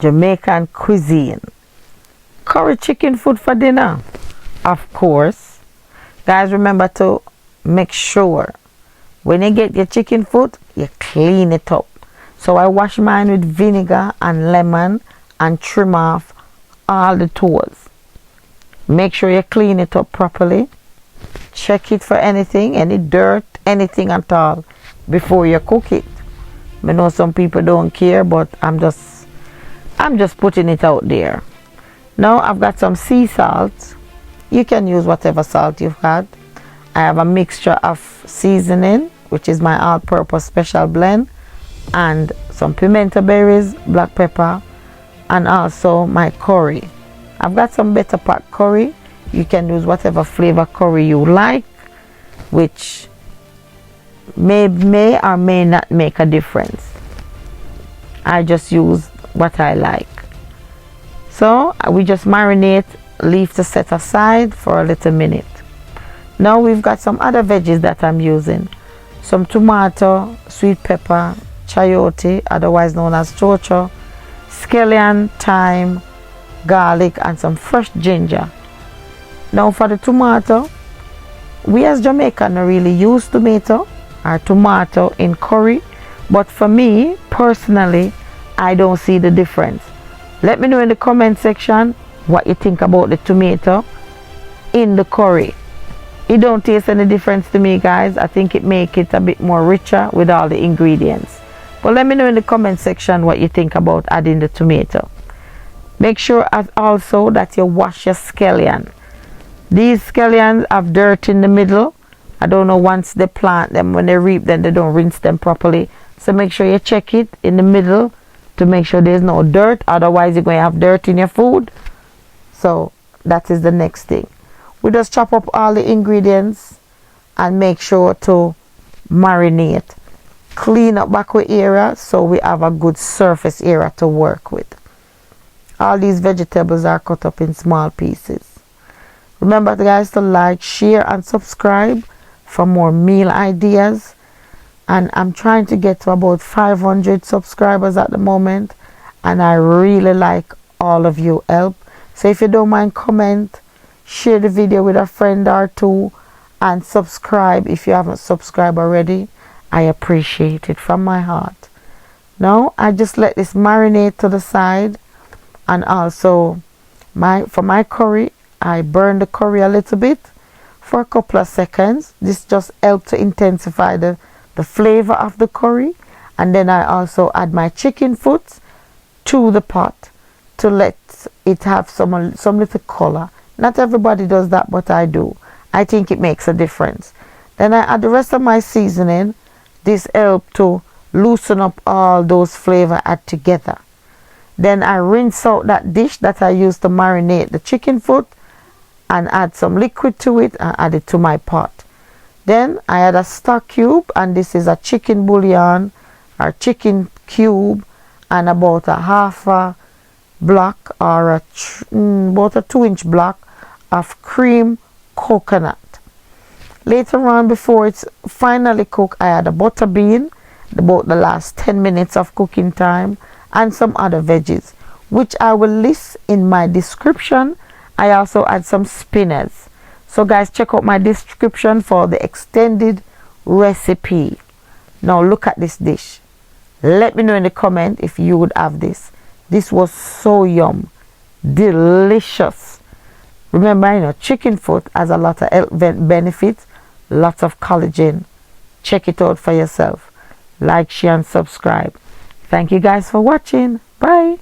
Jamaican cuisine. Curry chicken food for dinner, of course. Guys, remember to make sure when you get your chicken foot, you clean it up. So I wash mine with vinegar and lemon and trim off all the toes. Make sure you clean it up properly. Check it for anything, any dirt, anything at all before you cook it. I know some people don't care, but I'm just putting it out there. Now I've got some sea salt. You can use whatever salt you've had. I have a mixture of seasoning, which is my all-purpose special blend, and some pimento berries, black pepper, and also my curry. I've got some better pot curry. You can use whatever flavor curry you like, which may or may not make a difference. I just use what I like. So we just marinate, leave to set aside for a little minute. Now we've got some other veggies that I'm using. Some tomato, sweet pepper, chayote, otherwise known as chocho, scallion, thyme, garlic, and some fresh ginger. Now for the tomato, we as Jamaican don't really use tomato in curry, but for me personally, I don't see the difference. Let me know in the comment section what you think about the tomato in the curry. It don't taste any difference to me, guys. I think it make it a bit more richer with all the ingredients. But let me know in the comment section what you think about adding the tomato. Make sure also that you wash your scallion. These scallions have dirt in the middle. I don't know, once they plant them, when they reap them, they don't rinse them properly. So make sure you check it in the middle to make sure there's no dirt. Otherwise you're going to have dirt in your food. So that is the next thing. We just chop up all the ingredients and make sure to marinate. Clean up backward area so we have a good surface area to work with. All these vegetables are cut up in small pieces. Remember, guys, to like, share, and subscribe for more meal ideas. And I'm trying to get to about 500 subscribers at the moment, and I really like all of you help. So if you don't mind, comment, share the video with a friend or two, and subscribe if you haven't subscribed already. I appreciate it from my heart. Now I just let this marinate to the side. And also for my curry, I burn the curry a little bit for a couple of seconds. This just helps to intensify the flavor of the curry. And then I also add my chicken foot to the pot to let it have some little color. Not everybody does that, but I do. I think it makes a difference. Then I add the rest of my seasoning. This helps to loosen up all those flavors add together. Then I rinse out that dish that I used to marinate the chicken foot and add some liquid to it and add it to my pot. Then I add a stock cube, and this is a chicken bouillon or chicken cube, and about a half a block or about a 2-inch block of cream coconut. Later on, before it's finally cooked, I add a butter bean, about the last 10 minutes of cooking time, and some other veggies, which I will list in my description. I also add some spinach. So guys, check out my description for the extended recipe. Now look at this dish. Let me know in the comment if you would have this. This was so yum, delicious. Remember, you know, chicken foot has a lot of health benefits, lots of collagen. Check it out for yourself. Like, share, and subscribe. Thank you guys for watching. Bye.